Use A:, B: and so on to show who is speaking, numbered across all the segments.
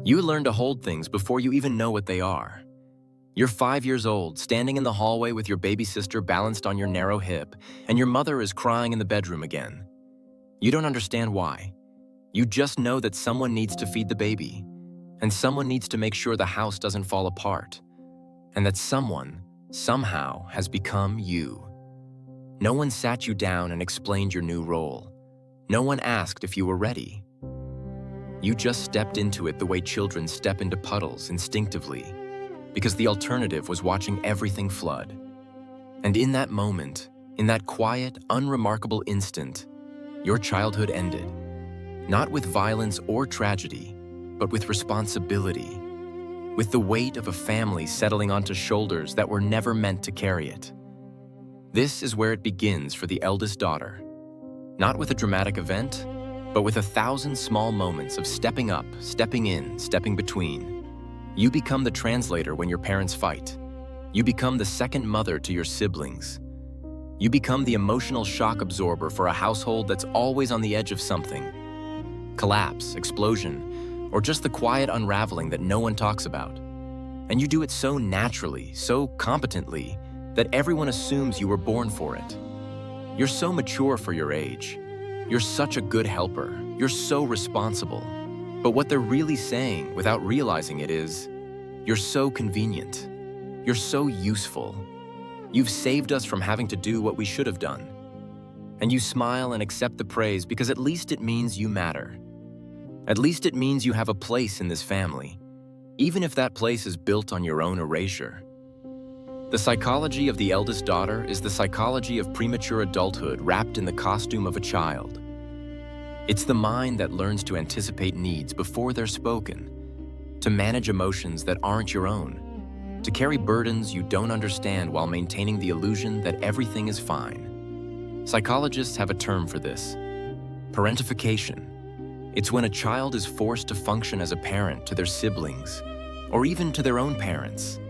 A: You learn to hold things before you even know what they are. You're 5 years old, standing in the hallway with your baby sister balanced on your narrow hip, and your mother is crying in the bedroom again. You don't understand why. You just know that someone needs to feed the baby, and someone needs to make sure the house doesn't fall apart, and that someone, somehow, has become you. No one sat you down and explained your new role. No one asked if you were ready. You just stepped into it the way children step into puddles instinctively, because the alternative was watching everything flood. And in that moment, in that quiet, unremarkable instant, your childhood ended. Not with violence or tragedy, but with responsibility, with the weight of a family settling onto shoulders that were never meant to carry it. This is where it begins for the eldest daughter. Not with a dramatic event, but with 1,000 small moments of stepping up, stepping in, stepping between. You become the translator when your parents fight. You become the second mother to your siblings. You become the emotional shock absorber for a household that's always on the edge of something. Collapse, explosion, or just the quiet unraveling that no one talks about. And you do it so naturally, so competently, that everyone assumes you were born for it. You're so mature for your age. You're such a good helper. You're so responsible. But what they're really saying, without realizing it, is, you're so convenient. You're so useful. You've saved us from having to do what we should have done. And you smile and accept the praise because at least it means you matter. At least it means you have a place in this family, even if that place is built on your own erasure. The psychology of the eldest daughter is the psychology of premature adulthood wrapped in the costume of a child. It's the mind that learns to anticipate needs before they're spoken, to manage emotions that aren't your own, to carry burdens you don't understand while maintaining the illusion that everything is fine. Psychologists have a term for this: parentification. It's when a child is forced to function as a parent to their siblings, or even to their own parents,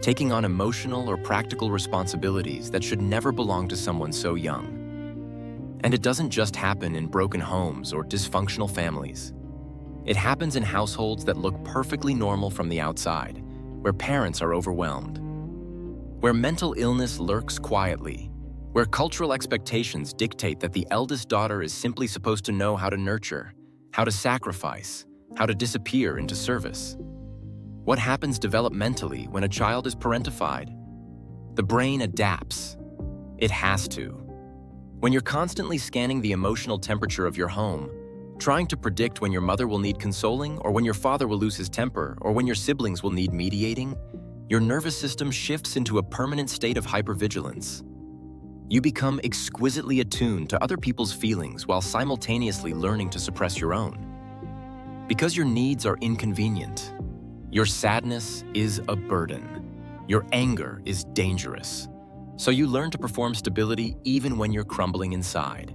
A: taking on emotional or practical responsibilities that should never belong to someone so young. And it doesn't just happen in broken homes or dysfunctional families. It happens in households that look perfectly normal from the outside, where parents are overwhelmed, where mental illness lurks quietly, where cultural expectations dictate that the eldest daughter is simply supposed to know how to nurture, how to sacrifice, how to disappear into service. What happens developmentally when a child is parentified? The brain adapts. It has to. When you're constantly scanning the emotional temperature of your home, trying to predict when your mother will need consoling, or when your father will lose his temper, or when your siblings will need mediating, your nervous system shifts into a permanent state of hypervigilance. You become exquisitely attuned to other people's feelings while simultaneously learning to suppress your own. Because your needs are inconvenient. Your sadness is a burden. Your anger is dangerous. So you learn to perform stability even when you're crumbling inside.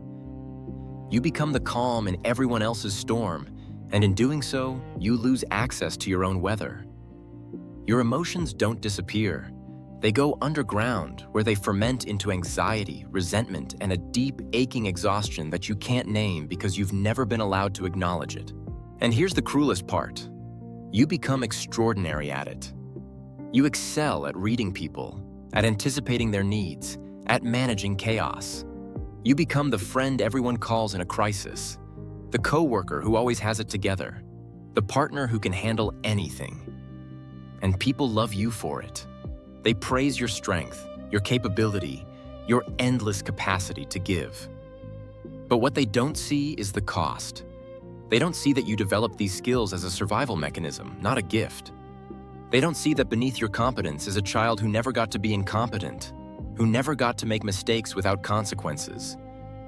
A: You become the calm in everyone else's storm, and in doing so, you lose access to your own weather. Your emotions don't disappear. They go underground, where they ferment into anxiety, resentment, and a deep, aching exhaustion that you can't name because you've never been allowed to acknowledge it. And here's the cruelest part. You become extraordinary at it. You excel at reading people, at anticipating their needs, at managing chaos. You become the friend everyone calls in a crisis, the coworker who always has it together, the partner who can handle anything. And people love you for it. They praise your strength, your capability, your endless capacity to give. But what they don't see is the cost. They don't see that you developed these skills as a survival mechanism, not a gift. They don't see that beneath your competence is a child who never got to be incompetent, who never got to make mistakes without consequences,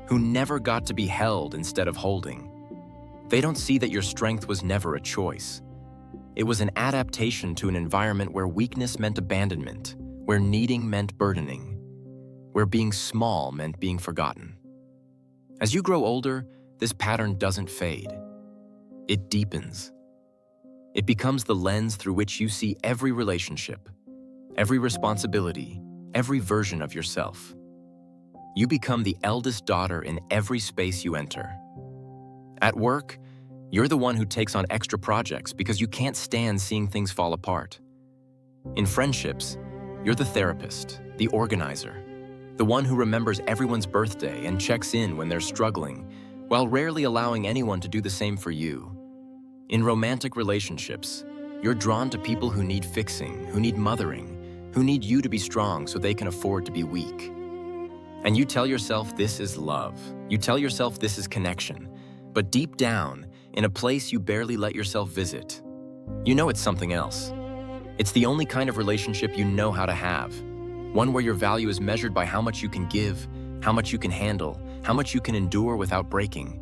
A: who never got to be held instead of holding. They don't see that your strength was never a choice. It was an adaptation to an environment where weakness meant abandonment, where needing meant burdening, where being small meant being forgotten. As you grow older, this pattern doesn't fade. It deepens. It becomes the lens through which you see every relationship, every responsibility, every version of yourself. You become the eldest daughter in every space you enter. At work, You're the one who takes on extra projects because you can't stand seeing things fall apart. In friendships, you're the therapist, the organizer, the one who remembers everyone's birthday and checks in when they're struggling, while rarely allowing anyone to do the same for you. In romantic relationships, you're drawn to people who need fixing, who need mothering, who need you to be strong so they can afford to be weak. And you tell yourself this is love. You tell yourself this is connection. But deep down, in a place you barely let yourself visit, you know it's something else. It's the only kind of relationship you know how to have. One where your value is measured by how much you can give, how much you can handle, how much you can endure without breaking.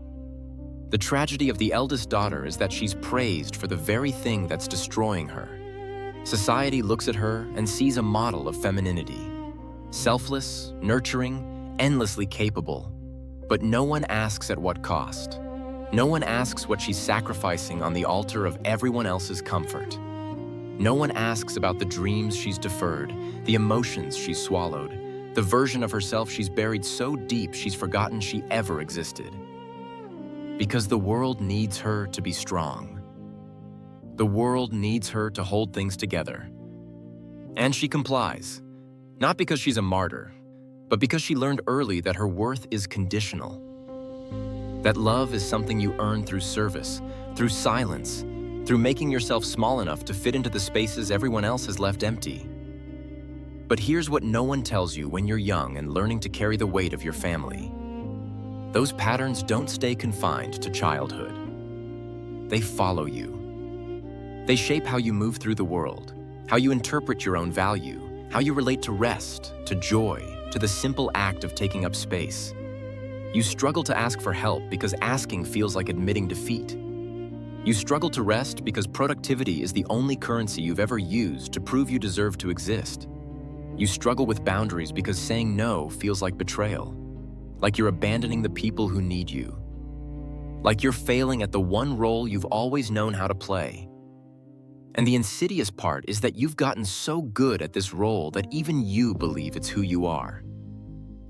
A: The tragedy of the eldest daughter is that she's praised for the very thing that's destroying her. Society looks at her and sees a model of femininity. Selfless, nurturing, endlessly capable. But no one asks at what cost. No one asks what she's sacrificing on the altar of everyone else's comfort. No one asks about the dreams she's deferred, the emotions she's swallowed, the version of herself she's buried so deep she's forgotten she ever existed. Because the world needs her to be strong. The world needs her to hold things together. And she complies, not because she's a martyr, but because she learned early that her worth is conditional. That love is something you earn through service, through silence, through making yourself small enough to fit into the spaces everyone else has left empty. But here's what no one tells you when you're young and learning to carry the weight of your family. Those patterns don't stay confined to childhood. They follow you. They shape how you move through the world, how you interpret your own value, how you relate to rest, to joy, to the simple act of taking up space. You struggle to ask for help because asking feels like admitting defeat. You struggle to rest because productivity is the only currency you've ever used to prove you deserve to exist. You struggle with boundaries because saying no feels like betrayal, like you're abandoning the people who need you, like you're failing at the one role you've always known how to play. And the insidious part is that you've gotten so good at this role that even you believe it's who you are.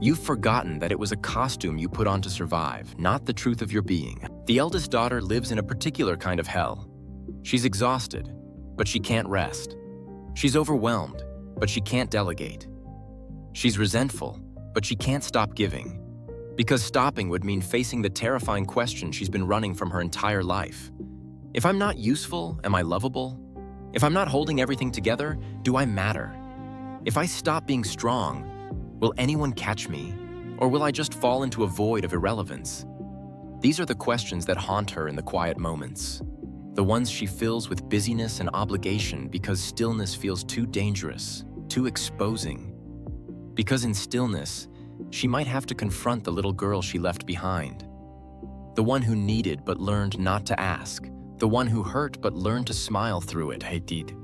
A: You've forgotten that it was a costume you put on to survive, not the truth of your being. The eldest daughter lives in a particular kind of hell. She's exhausted, but she can't rest. She's overwhelmed, but she can't delegate. She's resentful, but she can't stop giving. Because stopping would mean facing the terrifying question she's been running from her entire life. If I'm not useful, am I lovable? If I'm not holding everything together, do I matter? If I stop being strong, will anyone catch me? Or will I just fall into a void of irrelevance? These are the questions that haunt her in the quiet moments. The ones she fills with busyness and obligation because stillness feels too dangerous, too exposing. Because in stillness, she might have to confront the little girl she left behind. The one who needed but learned not to ask. The one who hurt but learned to smile through it, Haitid.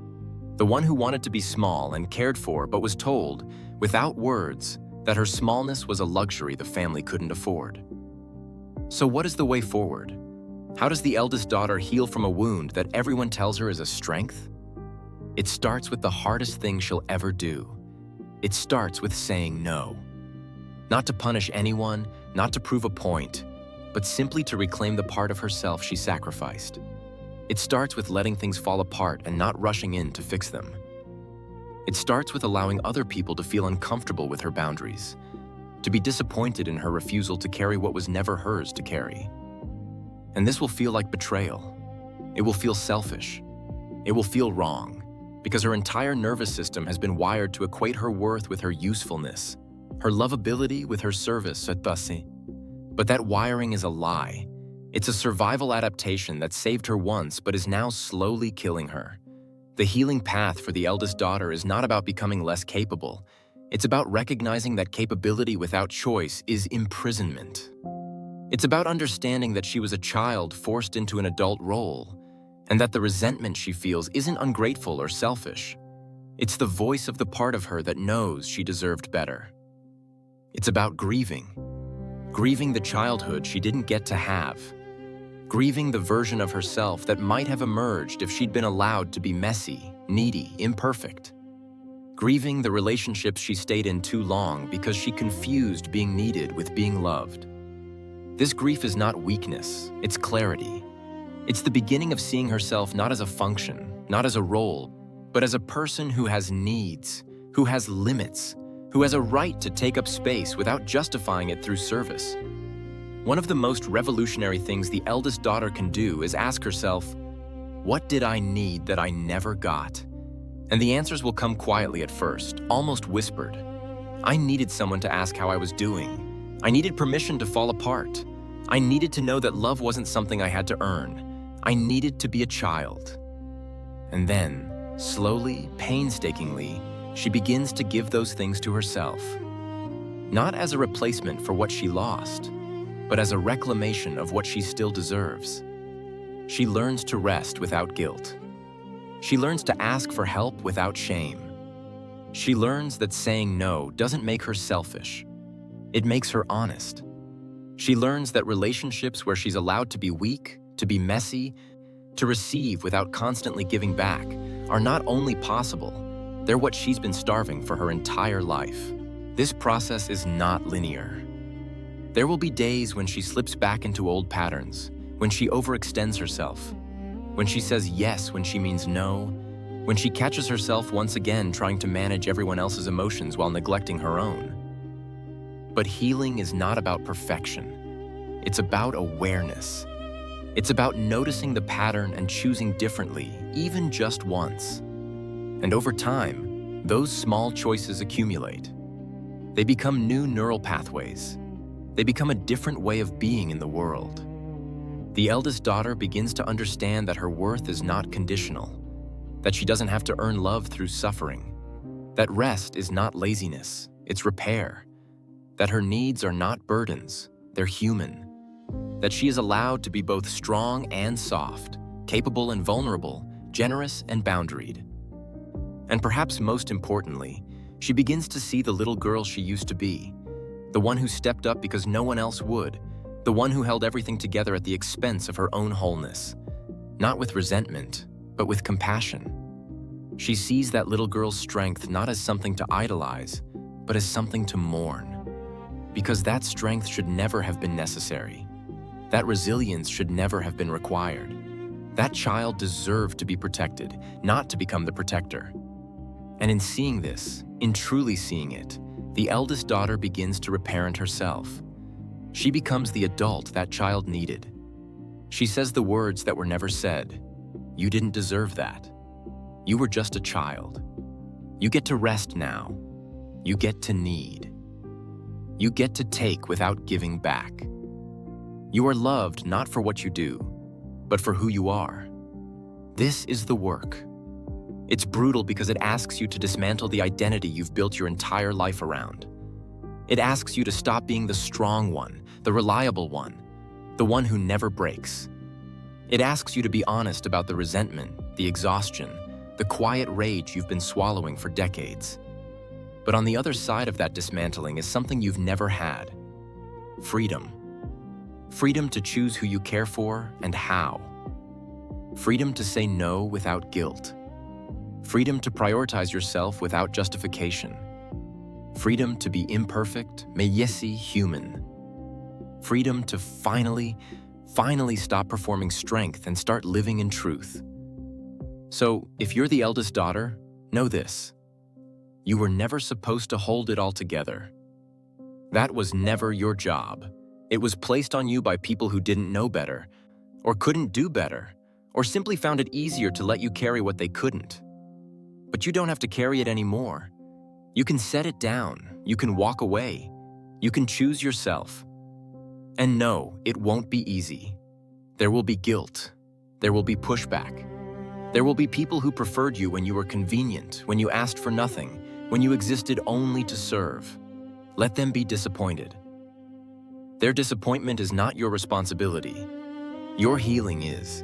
A: The one who wanted to be small and cared for but was told, without words, that her smallness was a luxury the family couldn't afford. So what is the way forward? How does the eldest daughter heal from a wound that everyone tells her is a strength? It starts with the hardest thing she'll ever do. It starts with saying no. Not to punish anyone, not to prove a point, but simply to reclaim the part of herself she sacrificed. It starts with letting things fall apart and not rushing in to fix them. It starts with allowing other people to feel uncomfortable with her boundaries, to be disappointed in her refusal to carry what was never hers to carry. And this will feel like betrayal. It will feel selfish. It will feel wrong, because her entire nervous system has been wired to equate her worth with her usefulness, her lovability with her service at Bassi. But that wiring is a lie. It's a survival adaptation that saved her once but is now slowly killing her. The healing path for the eldest daughter is not about becoming less capable. It's about recognizing that capability without choice is imprisonment. It's about understanding that she was a child forced into an adult role, and that the resentment she feels isn't ungrateful or selfish. It's the voice of the part of her that knows she deserved better. It's about grieving the childhood she didn't get to have. Grieving the version of herself that might have emerged if she'd been allowed to be messy, needy, imperfect. Grieving the relationships she stayed in too long because she confused being needed with being loved. This grief is not weakness, it's clarity. It's the beginning of seeing herself not as a function, not as a role, but as a person who has needs, who has limits, who has a right to take up space without justifying it through service. One of the most revolutionary things the eldest daughter can do is ask herself, what did I need that I never got? And the answers will come quietly at first, almost whispered. I needed someone to ask how I was doing. I needed permission to fall apart. I needed to know that love wasn't something I had to earn. I needed to be a child. And then, slowly, painstakingly, she begins to give those things to herself. Not as a replacement for what she lost, but as a reclamation of what she still deserves. She learns to rest without guilt. She learns to ask for help without shame. She learns that saying no doesn't make her selfish. It makes her honest. She learns that relationships where she's allowed to be weak, to be messy, to receive without constantly giving back are not only possible, they're what she's been starving for her entire life. This process is not linear. There will be days when she slips back into old patterns, when she overextends herself, when she says yes when she means no, when she catches herself once again trying to manage everyone else's emotions while neglecting her own. But healing is not about perfection. It's about awareness. It's about noticing the pattern and choosing differently, even just once. And over time, those small choices accumulate. They become new neural pathways. They become a different way of being in the world. The eldest daughter begins to understand that her worth is not conditional, that she doesn't have to earn love through suffering, that rest is not laziness, it's repair, that her needs are not burdens, they're human, that she is allowed to be both strong and soft, capable and vulnerable, generous and boundaried. And perhaps most importantly, she begins to see the little girl she used to be, the one who stepped up because no one else would, the one who held everything together at the expense of her own wholeness, not with resentment, but with compassion. She sees that little girl's strength not as something to idolize, but as something to mourn. Because that strength should never have been necessary. That resilience should never have been required. That child deserved to be protected, not to become the protector. And in seeing this, in truly seeing it, the eldest daughter begins to reparent herself. She becomes the adult that child needed. She says the words that were never said. You didn't deserve that. You were just a child. You get to rest now. You get to need. You get to take without giving back. You are loved not for what you do, but for who you are. This is the work. It's brutal because it asks you to dismantle the identity you've built your entire life around. It asks you to stop being the strong one, the reliable one, the one who never breaks. It asks you to be honest about the resentment, the exhaustion, the quiet rage you've been swallowing for decades. But on the other side of that dismantling is something you've never had: freedom. Freedom to choose who you care for and how. Freedom to say no without guilt. Freedom to prioritize yourself without justification. Freedom to be imperfect, messy, human. Freedom to finally stop performing strength and start living in truth. So, if you're the eldest daughter, know this: you were never supposed to hold it all together. That was never your job. It was placed on you by people who didn't know better, or couldn't do better, or simply found it easier to let you carry what they couldn't. But you don't have to carry it anymore. You can set it down, you can walk away, you can choose yourself. And no, it won't be easy. There will be guilt, there will be pushback. There will be people who preferred you when you were convenient, when you asked for nothing, when you existed only to serve. Let them be disappointed. Their disappointment is not your responsibility. Your healing is.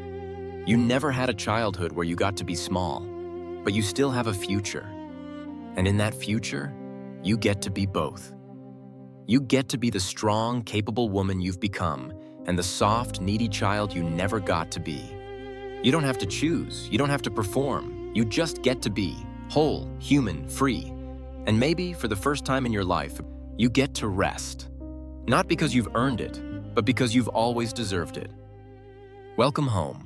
A: You never had a childhood where you got to be small, but you still have a future. And in that future, you get to be both. You get to be the strong, capable woman you've become and the soft, needy child you never got to be. You don't have to choose, you don't have to perform, you just get to be whole, human, free. And maybe, for the first time in your life, you get to rest. Not because you've earned it, but because you've always deserved it. Welcome home.